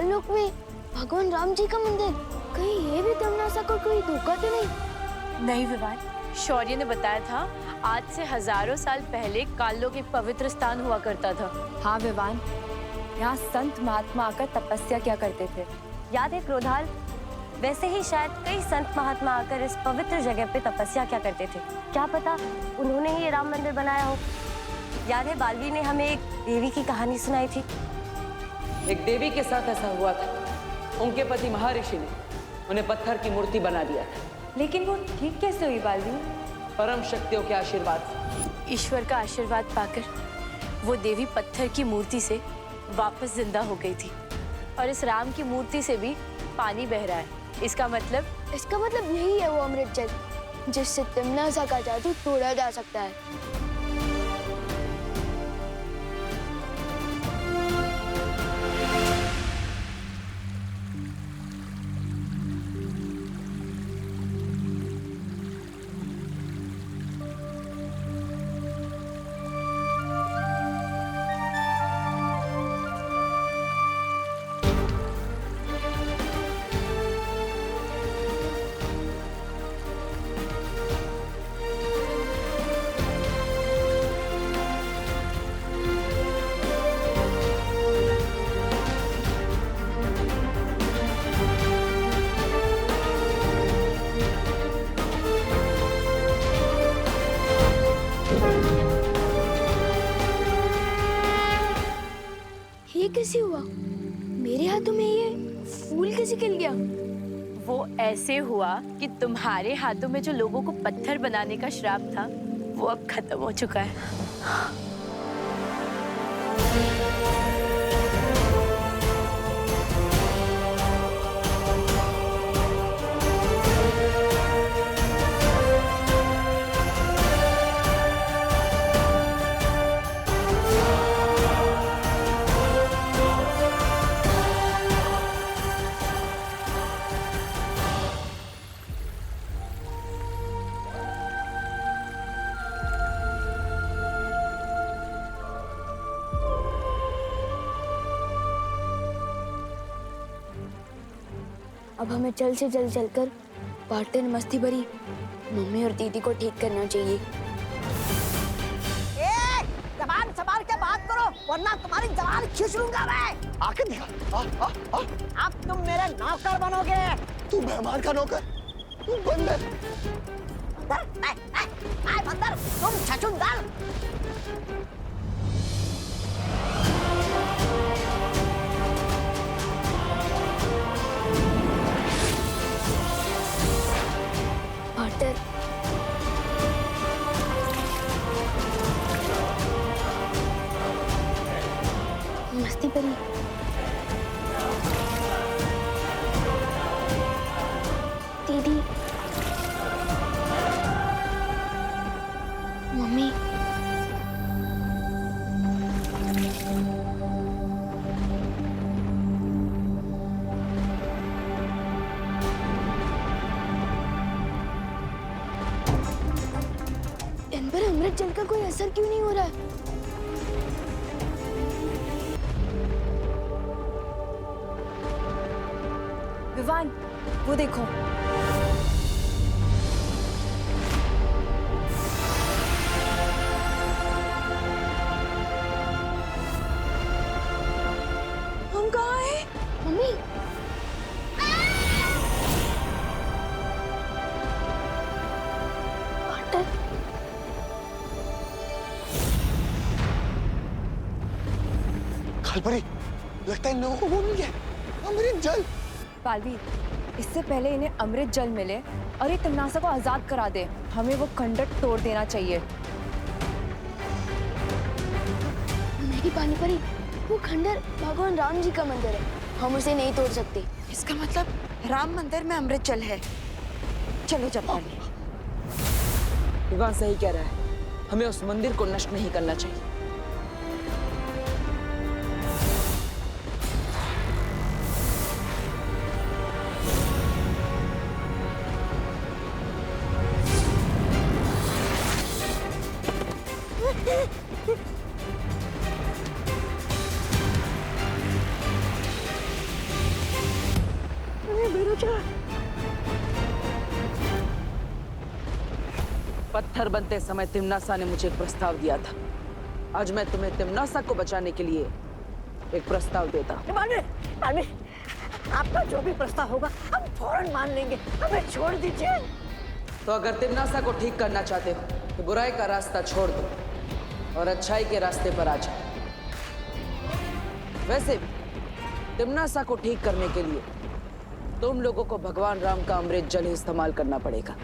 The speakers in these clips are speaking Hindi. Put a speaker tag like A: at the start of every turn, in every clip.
A: पाताल लोक में भगवान राम जी का मंदिर, कहीं ये भी तमनासा को कोई धोखा तो नहीं?
B: नहीं विवान, शौर्य ने बताया था आज से हजारों साल पहले काललोक एक पवित्र स्थान हुआ करता था।
C: हाँ विवान, यहाँ संत महात्मा आकर तपस्या किया करते थे।
D: याद है क्रोधाल? वैसे ही शायद कई संत महात्मा आकर इस पवित्र जगह पे तपस्या क्या करते थे। क्या पता उन्होंने ही ये राम मंदिर बनाया हो। याद है बालवीर ने हमें एक देवी की कहानी सुनाई थी।
E: एक देवी के साथ ऐसा हुआ था। उनके पति महर्षि ने उन्हें पत्थर की मूर्ति बना दिया था।
C: लेकिन वो ठीक कैसे हुई बालवीर?
E: परम शक्तियों के आशीर्वाद से।
B: ईश्वर का आशीर्वाद पाकर वो देवी पत्थर की मूर्ति से वापस जिंदा हो गई थी और इस राम की मूर्ति से भी पानी बह रहा है। इसका मतलब
A: यही है वो अमृत जल जिससे तमनासा का जादू तोड़ा जा सकता है। ये कैसे हुआ? मेरे हाथों में ये फूल कैसे खिल गया?
B: वो ऐसे हुआ कि तुम्हारे हाथों में जो लोगों को पत्थर बनाने का श्राप था वो अब खत्म हो चुका है।
A: अब हमें जल्द से जल्द चलकर पार्टनर मस्ती भरी मम्मी और दीदी को ठीक करना चाहिए।
F: जबान संभाल के बात करो वरना तुम्हारी जबान खींच लूंगा मैं।
G: आके दिखा।
F: अब तुम मेरे नौकर बनोगे।
G: तू मेहमान का नौकर, तू बंदर।
F: बंदर, तुम छछूंदर।
A: पार्टनर मस्ती भरी दीदी मम्मी इन पर अमृत जल का कोई असर क्यों नहीं हो रहा है?
C: विवान, वो देखो।
A: हम कहाँ हैं? मम्मी पार्टनर
G: खालपरी, लगता है इन लोगों को वो मिल गया अमृत जल।
C: बालवीर, इससे पहले इन्हें अमृत जल मिले और ये तमनासा को आजाद करा दे, हमें वो खंडर तोड़ देना चाहिए।
A: नहीं पानी परी, वो खंडर भगवान राम जी का मंदिर है, हम उसे नहीं तोड़ सकते।
H: इसका मतलब राम मंदिर में अमृत जल है। चलो चंपाली।
E: विवान सही कह रहा है, हमें उस मंदिर को नष्ट नहीं करना चाहिए। पत्थर बनते समय तिम्नासा ने मुझे एक प्रस्ताव दिया था। आज मैं तुम्हें तिम्नासा को बचाने के लिए एक प्रस्ताव देता हूँ।
F: मामी, आपका जो भी प्रस्ताव होगा हम फौरन मान लेंगे, हमें छोड़ दीजिए।
E: तो अगर तिम्नासा को ठीक करना चाहते हो तो बुराई का रास्ता छोड़ दो और अच्छाई के रास्ते पर आ जाओ। वैसे भी तिम्नासा को ठीक करने के लिए तुम लोगों को भगवान राम का अमृत जल ही इस्तेमाल करना पड़ेगा।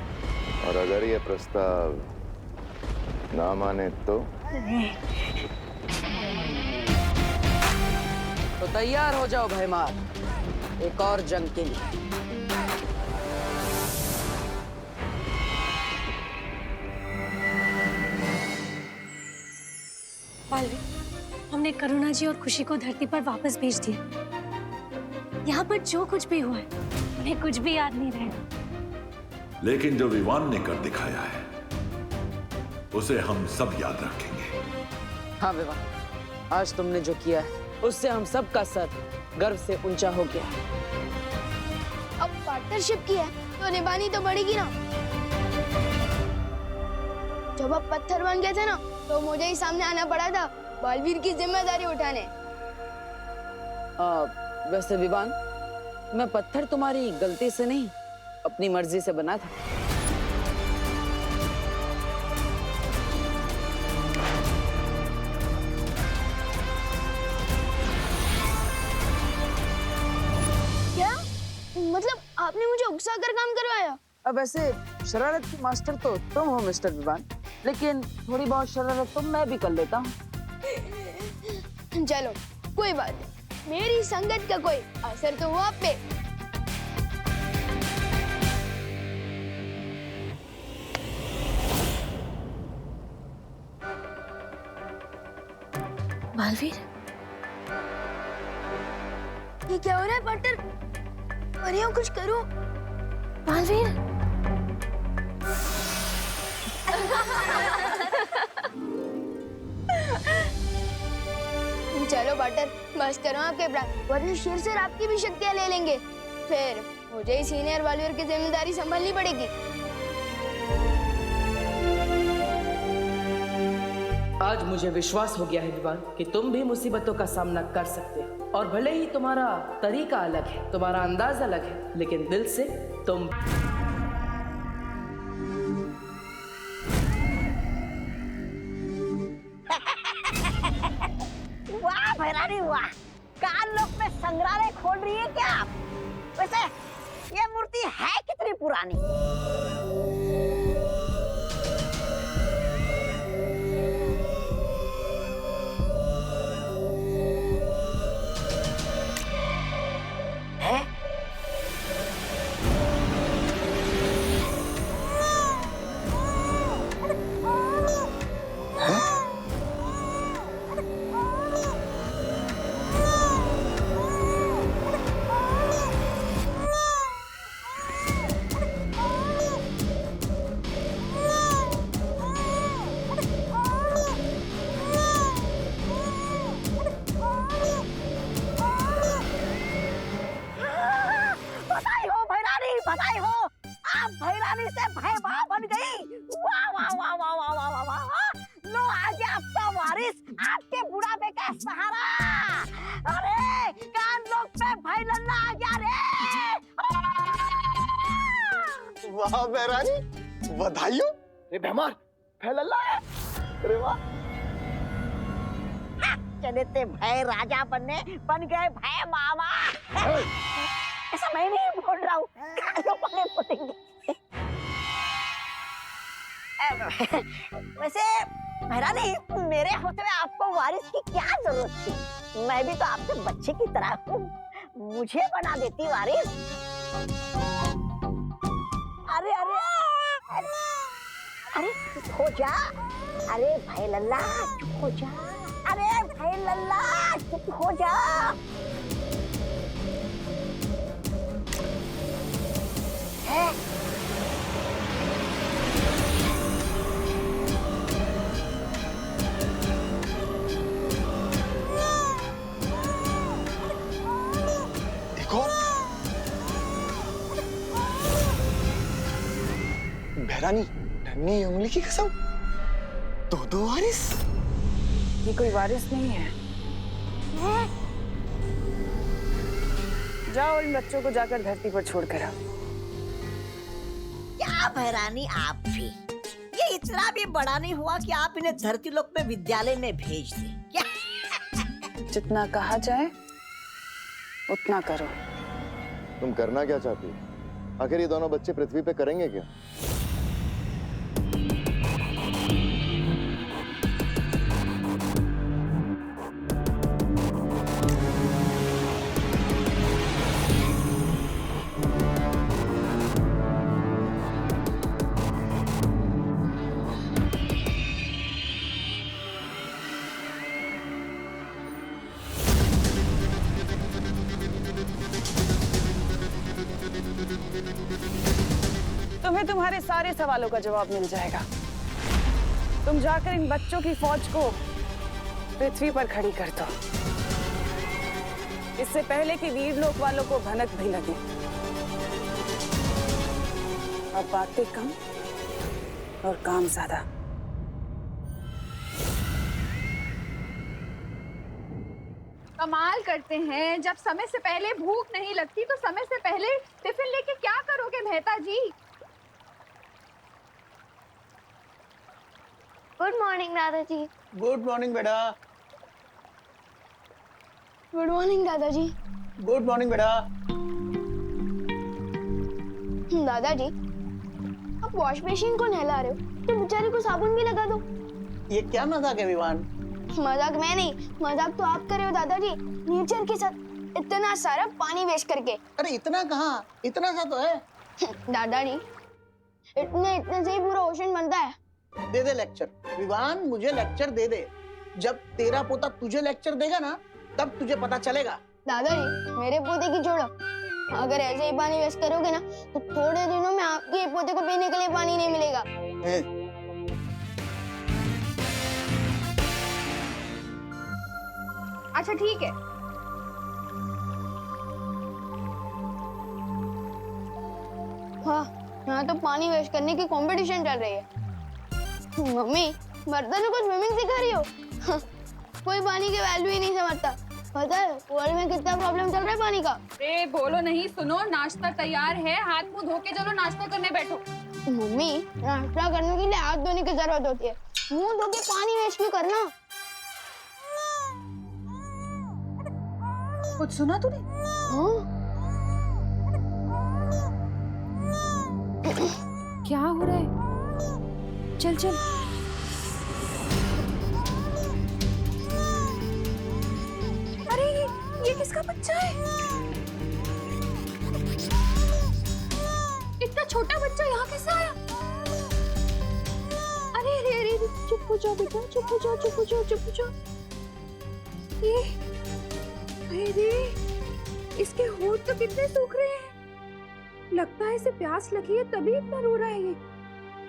I: और अगर ये प्रस्ताव ना माने तो
E: तैयार हो जाओ भयमार, एक और जंग के लिए।
J: बालवीर, हमने करुणा जी और खुशी को धरती पर वापस भेज दिया। यहाँ पर जो कुछ भी हुआ है उन्हें कुछ भी याद नहीं रहेगा।
K: लेकिन जो विवान ने कर दिखाया है उसे हम सब याद रखेंगे।
E: हाँ विवान, आज तुमने जो किया है उससे हम सब का सर गर्व से ऊंचा हो गया।
A: अब पार्टनरशिप की है तो निभानी तो पड़ेगी ना। जब आप पत्थर बन गए थे ना तो मुझे ही सामने आना पड़ा था बालवीर की जिम्मेदारी उठाने।
E: वैसे विवान, मैं पत्थर तुम्हारी गलती से नहीं अपनी मर्जी से बना था।
A: क्या मतलब आपने मुझे उकसा कर काम करवाया?
E: अब वैसे शरारत की मास्टर तो तुम हो मिस्टर विवान, लेकिन थोड़ी बहुत शरारत तो मैं भी कर लेता हूँ।
A: चलो कोई बात नहीं, मेरी संगत का कोई असर तो हुआ आप पे।
J: बालवीर,
A: ये क्या हो रहा है पार्टनर? परियों कुछ करो।
J: बालवीर,
A: चलो पार्टनर, बस करो आपके प्लान, वरना शेर से आपकी भी शक्तियां ले लेंगे। फिर मुझे ही सीनियर बालवीर की जिम्मेदारी संभालनी पड़ेगी।
E: आज मुझे विश्वास हो गया है विवान कि तुम भी मुसीबतों का सामना कर सकते हो। और भले ही तुम्हारा तरीका अलग है, तुम्हारा अंदाज अलग है, लेकिन दिल से तुम
F: वाह भैरानी वाह, कान लोक में संग्रहालय खोल रही है क्या आप? वैसे ये मूर्ति है कितनी पुरानी? है? बधाई हो, आप भैरानी से भयभा बन गई। वाह वाह वाह वाह वाह वाह वाह वाह। लो आ गया आपका वारिस, आपके बुढ़ापे का सहारा। अरे कान लोक पे भाई लल्ला आ गया रे।
G: वाह भैरानी, बधाई हो।
F: रे बेमार, फैलल्ला है। अरे वाह, चले ते भय राजा बनने बन गए भय मामा। ऐसा मैं नहीं बोल रहा हूँ, कानों वाले बोलेंगे। वैसे भैरानी, मेरे होते हुए आपको वारिस की क्या जरूरत थी? मैं भी तो आपके बच्चे की तरह हूँ, मुझे बना देती वारिस। अरे अरे अरे अरे चुप हो जा। अरे भाई लल्ला चुप हो जा। अरे भाई लल्ला चुप हो जा। है?
G: देखो भैरानी, नन्ही उंगली की कसम, दो वारिस।
C: ये कोई वारिस नहीं है। जाओ इन बच्चों को जाकर धरती पर छोड़कर आओ।
F: क्या भैरानी आप भी, ये इतना भी बड़ा नहीं हुआ कि आप इन्हें धरती लोक में विद्यालय में भेज दें क्या?
C: जितना कहा जाए उतना करो।
I: तुम करना क्या चाहती हो? आखिर ये दोनों बच्चे पृथ्वी पे करेंगे क्या?
C: तुम्हें तुम्हारे सारे सवालों का जवाब मिल जाएगा। तुम जाकर इन बच्चों की फौज को पृथ्वी पर खड़ी कर दो, इससे पहले कि वीरलोक वालों को भनक भी लगे। अब बातें कम और काम ज्यादा।
L: कमाल करते हैं, जब समय से पहले भूख नहीं लगती तो समय से पहले टिफिन लेके क्या करोगे मेहता जी?
A: गुड मॉर्निंग दादाजी।
G: गुड मॉर्निंग बेटा।
A: गुड मॉर्निंग दादाजी।
G: गुड मॉर्निंग बेटा।
A: दादाजी, आप वॉश मशीन को नहला रहे हो तो बेचारे को साबुन भी लगा दो।
G: ये क्या मजाक है विवान?
A: मजाक मैं नहीं, मजाक तो आप कर रहे हो दादाजी, नेचर के साथ इतना सारा पानी वेस्ट करके।
G: अरे इतना कहाँ, इतना सा तो है।
A: दादाजी, इतने से ही पूरा ओशन बनता है।
G: दे दे लेक्चर विवान, मुझे लेक्चर दे दे। जब तेरा पोता तुझे लेक्चर देगा ना, तब तुझे पता चलेगा।
A: दादाजी, मेरे पोते की छोड़ो, अगर ऐसे ही पानी वेस्ट करोगे ना तो थोड़े दिनों में आपके पोते को पीने के लिए पानी नहीं मिलेगा।
L: अच्छा ठीक है।
A: हाँ, यहाँ तो पानी वेस्ट करने की कंपटीशन चल रही है। मम्मी, बर्तनों को स्विमिंग सिखा रही हो? कोई पानी की वैल्यू ही नहीं समझता। पता है वर्ल्ड में कितना प्रॉब्लम चल रहा है पानी का?
L: ए बोलो नहीं, सुनो, नाश्ता तैयार है, हाथ मुंह धो के चलो नाश्ता करने बैठो।
A: मम्मी, नाश्ता करने के लिए हाथ धोने की जरूरत होती है, मुंह धो के पानी वेस्ट भी करना।
L: कुछ सुना तूने?
C: क्या हो रहा है? चल चल।
L: अरे ये किसका बच्चा है? इतना छोटा बच्चा यहाँ कैसे आया? अरे अरे अरे, चुप हो जाओ बेटा, चुप हो जाओ, चुप हो जाओ, चुप हो जाओ। ये अरे इसके होंठ तो कितने सूख रहे हैं। लगता है इसे प्यास लगी है तभी इतना रो रहा है ये।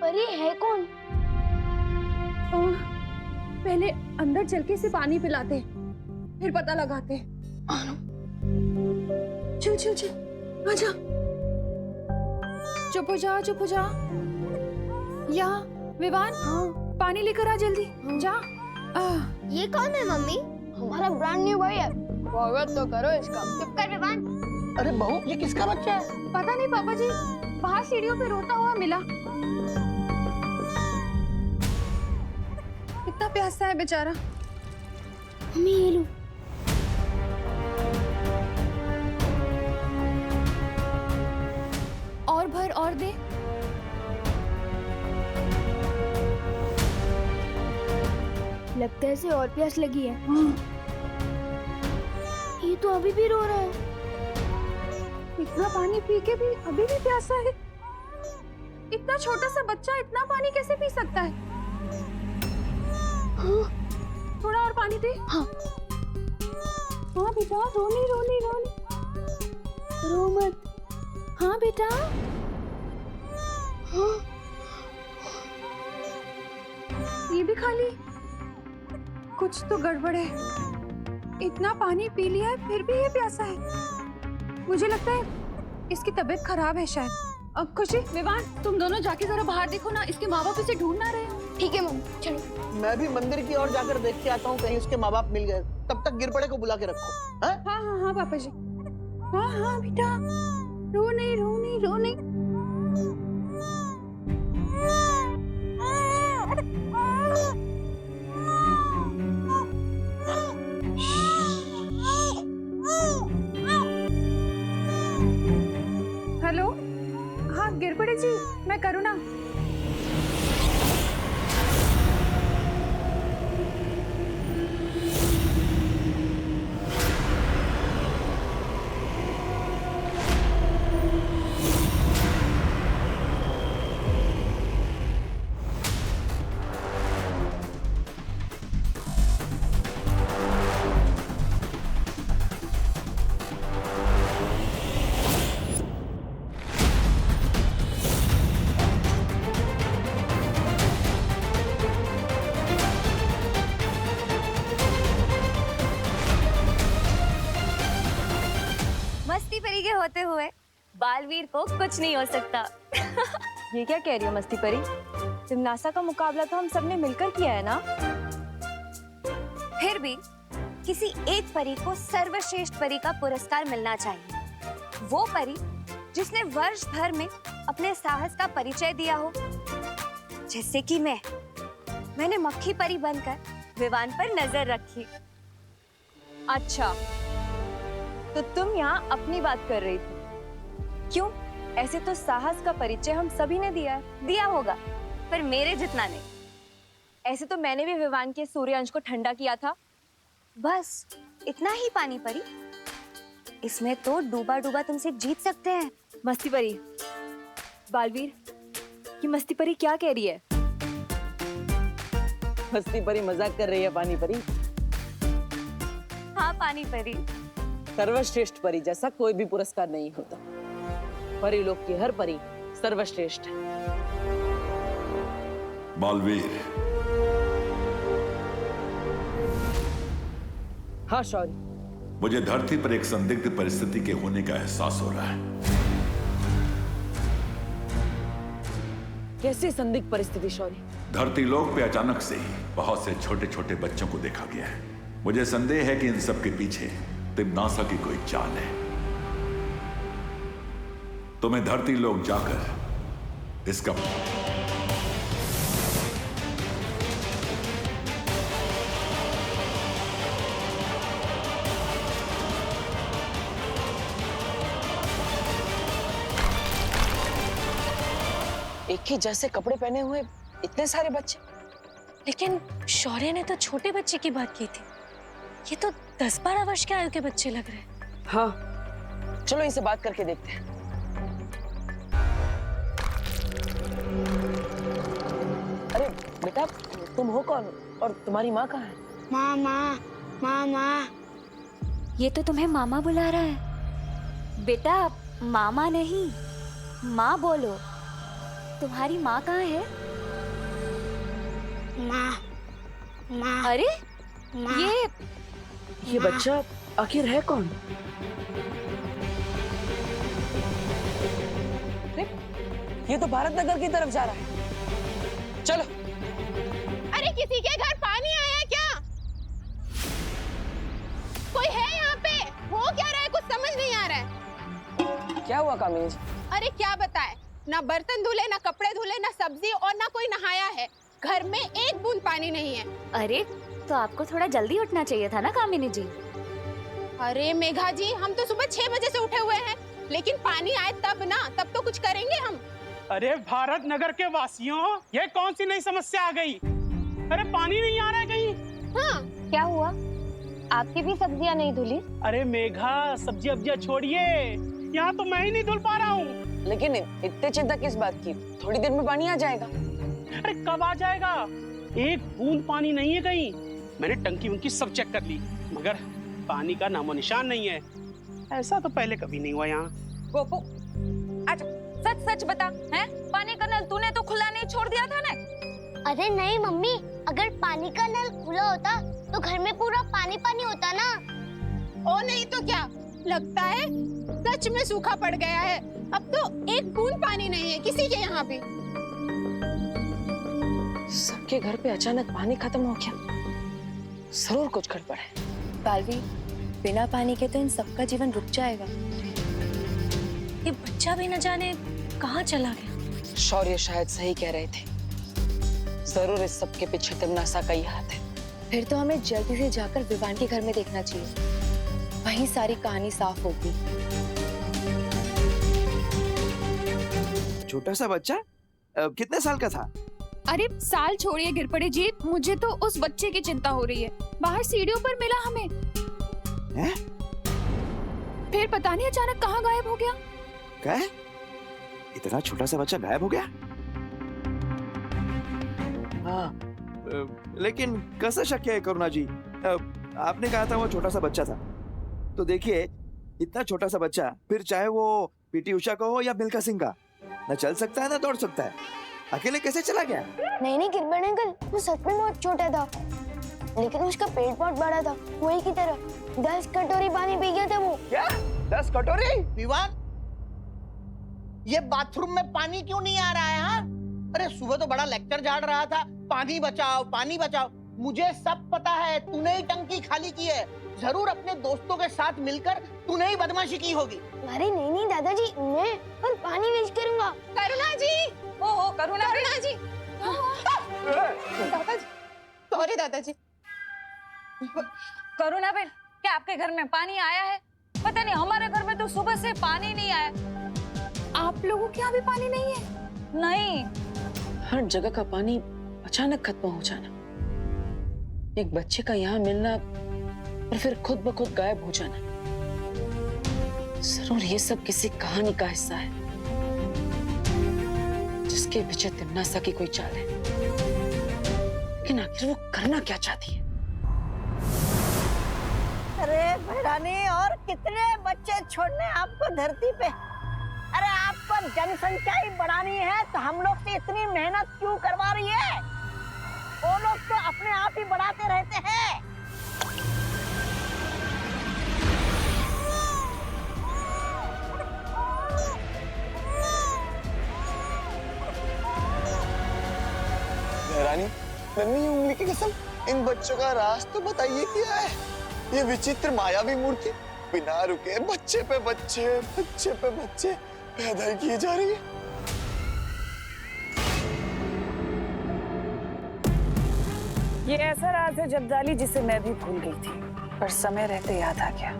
A: पर ये है कौन?
L: पहले अंदर चल के इसे पानी पिलाते, फिर पता लगाते। चल चल चल, आजा।
C: चुप हो जाओ, चुप हो जाओ। यहाँ विवान, पानी लेकर आ जल्दी। जा।
A: ये कौन है मम्मी? हमारा ब्रांड न्यू बॉय है, स्वागत तो करो इसका। चुप कर विवान।
G: अरे बहू, ये किसका बच्चा है?
L: पता नहीं पापा जी, बाहर सीढ़ियों पे रोता हुआ मिला। कितना प्यासा है बेचारा।
A: मम्मी ये लो।
C: और भर और दे।
A: लगता है इसे और प्यास लगी है। ये तो अभी भी रो रहा है।
L: इतना पानी पी के भी अभी भी प्यासा है। इतना छोटा सा बच्चा इतना पानी कैसे पी सकता है? थोड़ा और पानी दे। हाँ बेटा, रोनी रोनी रोनी,
A: रो मत।
C: हाँ बेटा।
L: ये भी खाली। कुछ तो गड़बड़ है। इतना पानी पी लिया है फिर भी ये प्यासा है। मुझे लगता है इसकी तबीयत खराब है शायद। अब खुशी, विवान, तुम दोनों जाके जरा बाहर देखो ना, इसके माँ बाप इसे ढूंढ ना रहे।
A: ठीक है मम्मी, चलो।
G: मैं भी मंदिर की ओर जाकर देख के आता हूँ, कहीं उसके माँ बाप मिल गए। तब तक गिरपड़े को बुला के रखो। हाँ
L: हाँ हाँ हाँ पापा जी। हाँ हाँ बेटा, रो नहीं रो नहीं रो नहीं। हेलो, हाँ गिरपड़े जी, मैं करुणा।
D: मस्ती परी के होते हुए बालवीर को कुछ नहीं हो सकता।
B: ये क्या कह रही हो मस्ती परी? जिम्नासा का मुकाबला तो हम सबने मिलकर किया है ना।
D: फिर भी किसी एक परी को सर्वश्रेष्ठ परी का पुरस्कार मिलना चाहिए। वो परी जिसने वर्ष भर में अपने साहस का परिचय दिया हो, जैसे कि मैंने मक्खी परी बनकर विवान पर नजर रखी।
B: अच्छा, तो तुम यहाँ अपनी बात कर रही थी। क्यों? ऐसे तो साहस का परिचय हम सभी ने दिया है।
D: दिया होगा, पर मेरे जितना नहीं।
B: ऐसे तो मैंने भी विवान के सूर्यांश को ठंडा किया था।
D: बस इतना ही पानी परी, इसमें तो डूबा डूबा तुमसे जीत सकते हैं।
B: मस्ती परी, बालवीर, ये मस्ती परी क्या कह रही है?
E: मस्ती परी मजाक कर रही है पानी परी।
D: हाँ पानी परी,
E: सर्वश्रेष्ठ परी जैसा कोई भी पुरस्कार नहीं होता। परी लोग की हर परी सर्वश्रेष्ठ है।
K: बालवीर,
E: हाँ शौर्य।
K: मुझे धरती पर एक संदिग्ध परिस्थिति के होने का एहसास हो रहा है।
E: कैसी संदिग्ध परिस्थिति शौर्य?
K: धरती लोक पे अचानक से ही बहुत से छोटे छोटे बच्चों को देखा गया है। मुझे संदेह है कि इन सब के पीछे तिम्नासा की कोई चाल है। तुम्हें धरती लोक जाकर इसका
E: एक ही जैसे कपड़े पहने हुए इतने सारे बच्चे।
J: लेकिन शौर्य ने तो छोटे बच्चे की बात की थी। ये तो 10-12 वर्ष के आयु के बच्चे लग रहे हैं।
E: हाँ, चलो इनसे बात करके देखते हैं। अरे बेटा, तुम हो कौन और तुम्हारी माँ कहाँ है?
A: मामा, मामा।
D: ये तो तुम्हें मामा बुला रहा है। बेटा मामा नहीं, माँ बोलो। तुम्हारी माँ कहाँ है?
A: माँ, माँ।
D: अरे
A: माँ।
E: ये बच्चा आखिर है कौन? ये तो भारत नगर की तरफ जा रहा है। चलो।
A: अरे किसी के घर पानी आया है क्या? कोई है यहाँ पे? हो क्या रहा है? कुछ समझ नहीं आ रहा है।
E: क्या हुआ कामिनी जी?
M: अरे क्या बताए, ना बर्तन धुले, ना कपड़े धुले, ना सब्जी और ना कोई नहाया है। घर में एक बूंद पानी नहीं है।
D: अरे तो आपको थोड़ा जल्दी उठना चाहिए था ना कामिनी जी।
M: अरे मेघा जी, हम तो सुबह 6 बजे से उठे हुए हैं, लेकिन पानी आए तब ना, तब तो कुछ करेंगे हम।
N: अरे भारत नगर के वासियों, ये कौन सी नई समस्या आ गई? अरे पानी नहीं आ रहा है कहीं।
D: हाँ, क्या हुआ? आपकी भी सब्जियां नहीं धुली?
N: अरे मेघा, सब्जी अब्जियां छोड़िए, यहाँ तो मैं ही नहीं धुल पा रहा हूँ।
E: लेकिन इतने चिंता किस बात की? थोड़ी देर में पानी आ जाएगा।
N: अरे कब आ जाएगा? एक बूंद पानी नहीं है कहीं। मैंने टंकी उनकी सब चेक कर ली, मगर पानी का नामो निशान नहीं है। ऐसा तो पहले कभी नहीं हुआ यहाँ।
L: गोपू, अच्छा सच सच बता, हैं? पानी का नल तूने तो खुला नहीं छोड़ दिया था ना?
A: अरे नहीं मम्मी, अगर पानी का नल खुला होता तो घर में पूरा पानी पानी होता ना।
M: ओ नहीं तो क्या, लगता है सच में सूखा पड़ गया है। अब तो एक बूंद पानी नहीं है किसी के यहाँ भी।
C: सबके घर पे अचानक पानी खत्म हो गया, जरूर कुछ गड़बड़ है।
B: बालवी, बिना पानी के तो इन सबका जीवन रुक जाएगा।
J: ये बच्चा भी न जाने कहाँ चला गया।
C: शौर्य शायद सही कह रहे थे, जरूर इस सब के पीछे तिमनासा का ही हाथ है।
B: फिर तो हमें जल्दी से जाकर विवान के घर में देखना चाहिए, वहीं सारी कहानी साफ होगी।
O: छोटा सा बच्चा कितने साल का था?
L: अरे साल छोड़िए गिरपड़े जी, मुझे तो उस बच्चे की चिंता हो रही है। बाहर सीढ़ियों पर मिला हमें।
O: हैं?
L: फिर पता नहीं अचानक कहाँ गायब हो गया।
O: क्या? इतना छोटा सा बच्चा गायब हो गया? हाँ, लेकिन कैसे शक्य है करुणा जी? आपने कहा था वो छोटा सा बच्चा था, तो देखिए इतना छोटा सा बच्चा, फिर चाहे वो पीटी उषा का हो या मिल्खा सिंह का, न चल सकता है ना दौड़ सकता है, अकेले कैसे चला गया?
A: नहीं गिरबड़ अंकल, वो सच में बहुत छोटा था, लेकिन उसका पेट बहुत बड़ा था, वही की तरह 10 कटोरी पानी पी गया था वो।
G: क्या 10 कटोरी? विवान, ये बाथरूम में पानी क्यों नहीं आ रहा है? हाँ, अरे सुबह तो बड़ा लेक्चर झाड़ रहा था, पानी बचाओ पानी बचाओ। मुझे सब पता है, तूने ही टंकी खाली की है। जरूर अपने दोस्तों के साथ मिलकर तूने ही बदमाशी की होगी।
A: अरे नहीं दादाजी, मैं और पानी वेस्ट करूंगा।
M: करुणा जी,
L: ओहो करुणा
M: जी, दादाजी, सॉरी दादाजी।
L: करुणा बहन, क्या आपके घर में पानी आया है? पता नहीं, हमारे घर में तो सुबह से पानी नहीं आया। आप लोगों के यहाँ भी पानी नहीं है? नहीं।
C: हर जगह का पानी अचानक खत्म हो जाना, एक बच्चे का यहाँ मिलना और फिर खुद ब खुद गायब हो जाना, जरूर ये सब किसी कहानी का हिस्सा है, जिसके पीछे तिमनासा की कोई चाल है। लेकिन आखिर वो करना क्या चाहती है?
F: अरे भैरानी, और कितने बच्चे छोड़ने आपको धरती पे? अरे आपको जनसंख्या ही बढ़ानी है तो हम लोग से इतनी मेहनत क्यों करवा रही है? वो लोग तो अपने आप ही बढ़ाते रहते हैं।
P: रानी, नन्ही उंगली की कसम, इन बच्चों का राज तो बताइए क्या है? ये विचित्र मायावी मूर्ति बिना रुके बच्चे पे बच्चे पैदा किए जा रही है।
C: ये ऐसा राज है जब्दाली जिसे मैं भी भूल गई थी, पर समय रहते याद आ गया।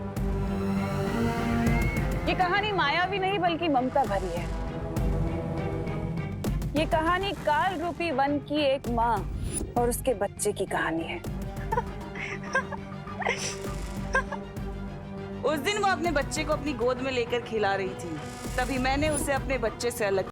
C: ये कहानी मायावी नहीं बल्कि ममता भरी है। ये कहानी काल रूपी वन की एक माँ और उसके बच्चे की कहानी है।
Q: उस दिन वो अपने बच्चे को अपनी गोद में लेकर खिला रही थी, तभी मैंने उसे अपने बच्चे से अलग